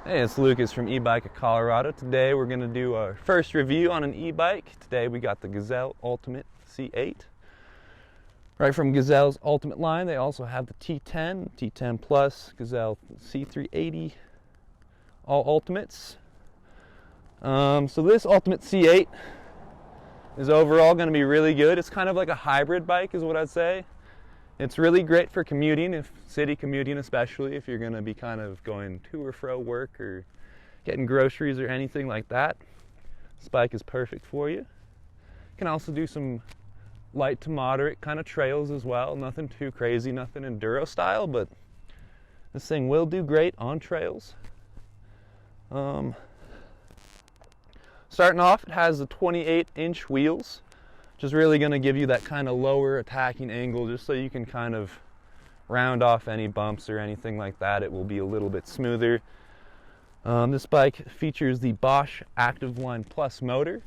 Hey, it's Lucas from E-Bike of Colorado. Today we're going to do our first review on an e-bike. Today we got the Gazelle Ultimate C8. Right from Gazelle's Ultimate line, they also have the T10, T10 Plus, Gazelle C380, all Ultimates. So this Ultimate C8 is overall going to be really good. It's kind of like a hybrid bike is what I'd say. It's really great for commuting, city commuting especially, if you're going to be kind of going to or fro work or getting groceries or anything like that. This bike is perfect for you. You can also do some light to moderate kind of trails as well. Nothing too crazy, nothing enduro style, but this thing will do great on trails. Starting off, it has the 28-inch wheels, which is really going to give you that kind of lower attacking angle just so you can kind of round off any bumps or anything like that. It will be a little bit smoother. This bike features the Bosch Active Line Plus motor,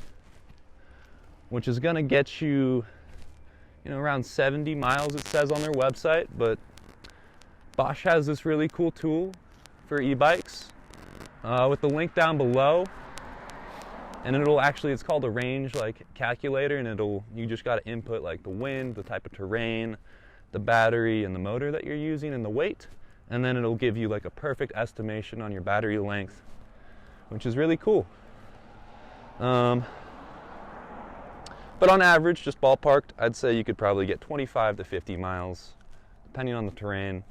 which is going to get you, around 70 miles it says on their website, but Bosch has this really cool tool for e-bikes with the link down below. And it's called a range calculator, and you just got to input like the wind, the type of terrain, the battery, and the motor that you're using, and the weight, and then it'll give you like a perfect estimation on your battery length, which is really cool. But on average, just ballparked, I'd say you could probably get 25 to 50 miles, depending on the terrain,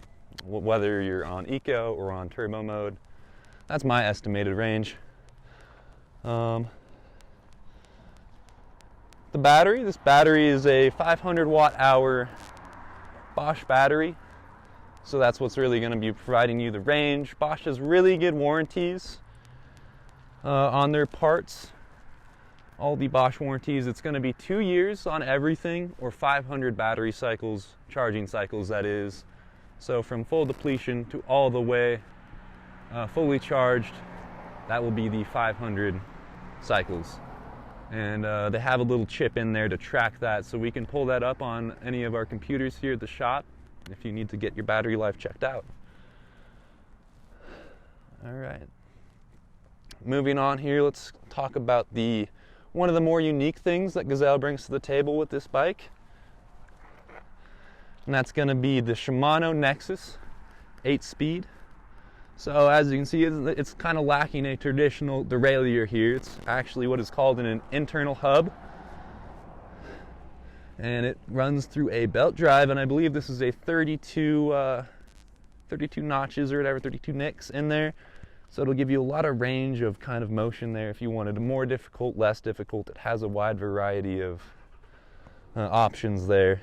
whether you're on eco or on turbo mode. That's my estimated range. The battery, this battery is a 500 watt hour Bosch battery, so that's what's really going to be providing you the range. Bosch has really good warranties on their parts. All the Bosch warranties, it's going to be 2 years on everything, or 500 battery cycles, charging cycles that is. So from full depletion to all the way fully charged, that will be the 500 cycles. And they have a little chip in there to track that, so we can pull that up on any of our computers here at the shop if you need to get your battery life checked out. All right. Moving on here, let's talk about one of the more unique things that Gazelle brings to the table with this bike. And that's going to be the Shimano Nexus 8-speed. So as you can see, it's kind of lacking a traditional derailleur here. It's actually what is called an internal hub. And it runs through a belt drive, and I believe this is a 32 notches or whatever, 32 nicks in there. So it'll give you a lot of range of kind of motion there if you wanted more difficult, less difficult. It has a wide variety of options there.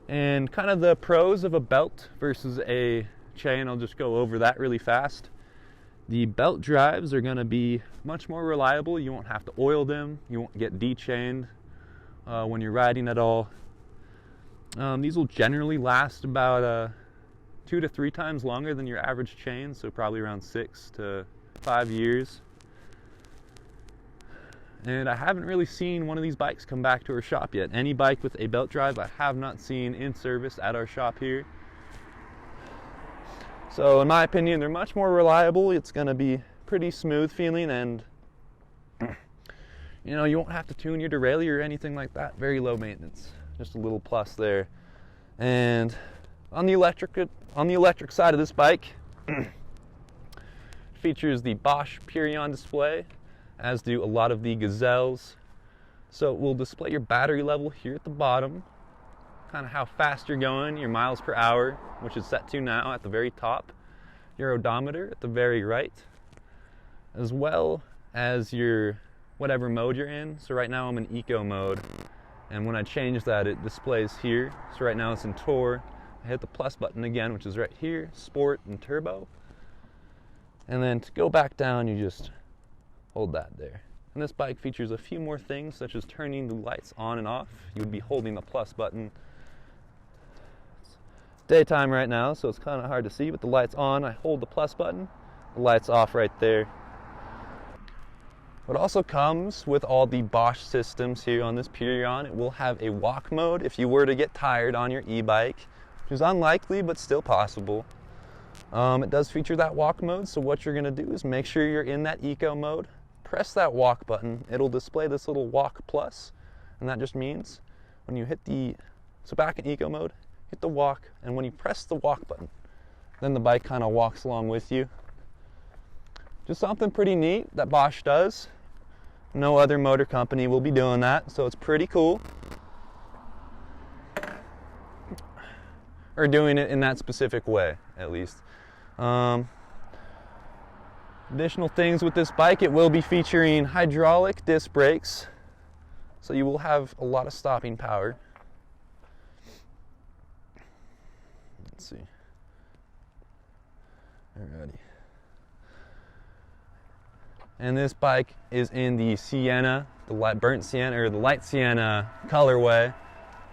And kind of the pros of a belt versus a chain, I'll just go over that really fast. The belt drives are going to be much more reliable. You won't have to oil them. You won't get dechained when you're riding at all. These will generally last about 2 to 3 times longer than your average chain, so probably around 6 to 5 years. And I haven't really seen one of these bikes come back to our shop yet. Any bike with a belt drive I have not seen in service at our shop here. So in my opinion, they're much more reliable. It's going to be pretty smooth feeling, and you won't have to tune your derailleur or anything like that. Very low maintenance. Just a little plus there. And on the electric side of this bike, features the Bosch Purion display, as do a lot of the Gazelles. So it will display your battery level here at the bottom, kind of how fast you're going, your miles per hour, which is set to now at the very top, your odometer at the very right, as well as your whatever mode you're in. So right now I'm in eco mode, and when I change that, it displays here. So right now it's in tour. I hit the plus button again, which is right here, sport and turbo. And then to go back down, you just hold that there. And this bike features a few more things, such as turning the lights on and off. You would be holding the plus button. Daytime right now, so it's kind of hard to see, but the light's on, I hold the plus button, the light's off right there. What also comes with all the Bosch systems here on this Purion, it will have a walk mode if you were to get tired on your e-bike, which is unlikely but still possible. It does feature that walk mode, so what you're going to do is make sure you're in that eco mode. Press that walk button. It'll display this little walk plus, and that just means when you hit so back in eco mode, hit the walk, and when you press the walk button, then the bike kind of walks along with you. Just something pretty neat that Bosch does. No other motor company will be doing that, so it's pretty cool. Or doing it in that specific way, at least. Additional things with this bike, it will be featuring hydraulic disc brakes, so you will have a lot of stopping power. Let's see. Alrighty. And this bike is in the sienna, the burnt sienna, or the light sienna colorway.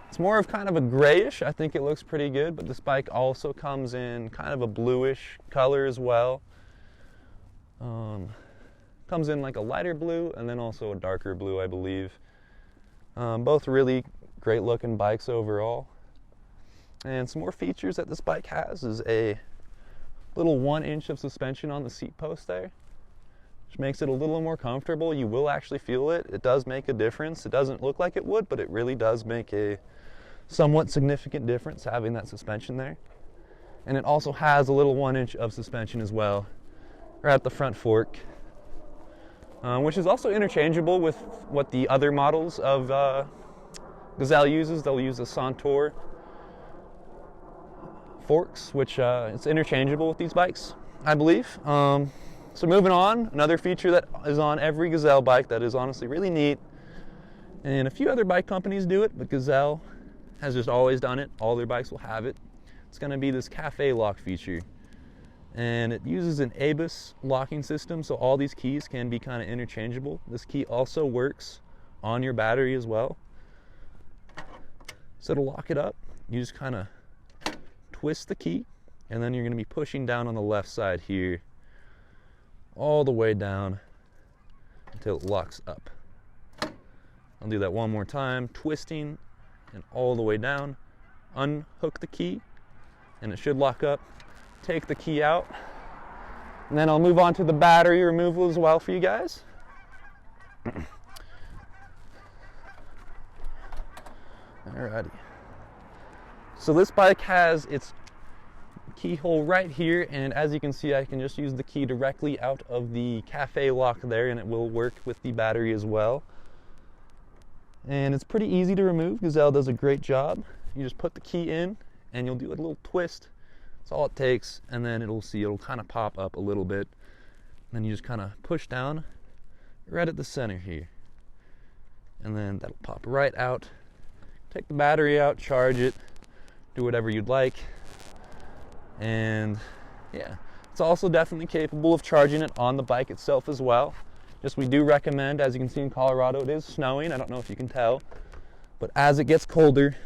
It's more of kind of a grayish. I think it looks pretty good, but this bike also comes in kind of a bluish color as well. Comes in like a lighter blue and then also a darker blue, I believe. Both really great looking bikes overall. And some more features that this bike has is a little 1 inch of suspension on the seat post there, which makes it a little more comfortable. You will actually feel it. It does make a difference. It doesn't look like it would, but it really does make a somewhat significant difference having that suspension there. And it also has a little 1 inch of suspension as well, right at the front fork, which is also interchangeable with what the other models of Gazelle uses. They'll use the Contour forks, which it's interchangeable with these bikes, I believe. So moving on, another feature that is on every Gazelle bike that is honestly really neat, and a few other bike companies do it, but Gazelle has just always done it. All their bikes will have it. It's going to be this cafe lock feature, and it uses an ABUS locking system, so all these keys can be kind of interchangeable. This key also works on your battery as well. So to lock it up, you just kind of twist the key, and then you're going to be pushing down on the left side here all the way down until it locks up. I'll do that one more time, twisting and all the way down. Unhook the key and it should lock up. Take the key out, and then I'll move on to the battery removal as well for you guys. Alrighty. So this bike has its keyhole right here, and as you can see, I can just use the key directly out of the cafe lock there, and it will work with the battery as well. And it's pretty easy to remove. Gazelle does a great job. You just put the key in and you'll do a little twist. That's all it takes, and then it'll kind of pop up a little bit. And then you just kind of push down right at the center here, and then that'll pop right out. Take the battery out, charge it, do whatever you'd like. And yeah, it's also definitely capable of charging it on the bike itself as well. Just we do recommend, as you can see in Colorado, it is snowing. I don't know if you can tell, but as it gets colder,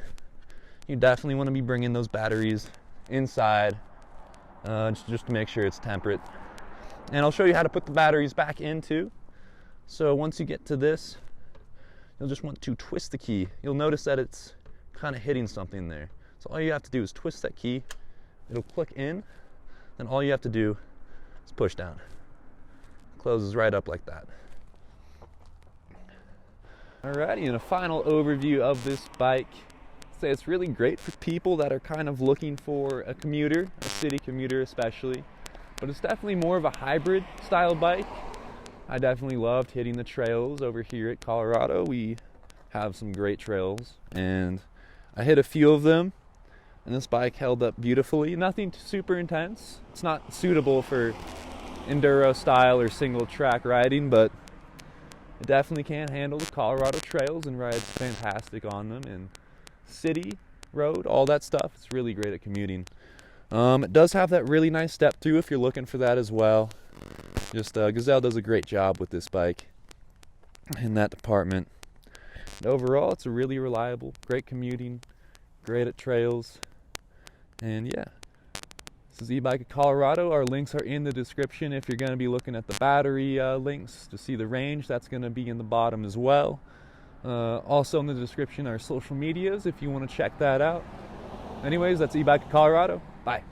you definitely want to be bringing those batteries inside just to make sure it's temperate. And I'll show you how to put the batteries back in too. So once you get to this, you'll just want to twist the key. You'll notice that it's kind of hitting something there. So all you have to do is twist that key. It'll click in, then all you have to do is push down. It closes right up like that. Alrighty, and a final overview of this bike. I'd say it's really great for people that are kind of looking for a commuter, a city commuter especially. But it's definitely more of a hybrid style bike. I definitely loved hitting the trails over here at Colorado. We have some great trails, and I hit a few of them. And this bike held up beautifully. Nothing super intense. It's not suitable for enduro style or single track riding, but it definitely can handle the Colorado trails and rides fantastic on them. And city, road, all that stuff, it's really great at commuting. It does have that really nice step through if you're looking for that as well. Just Gazelle does a great job with this bike in that department. And overall, it's a really reliable, great commuting, great at trails. And yeah, this is e-bike of Colorado. Our links are in the description if you're going to be looking at the battery links to see the range. That's going to be in the bottom as well. Also in the description are social medias if you want to check that out. Anyways, that's e-bike of Colorado. Bye.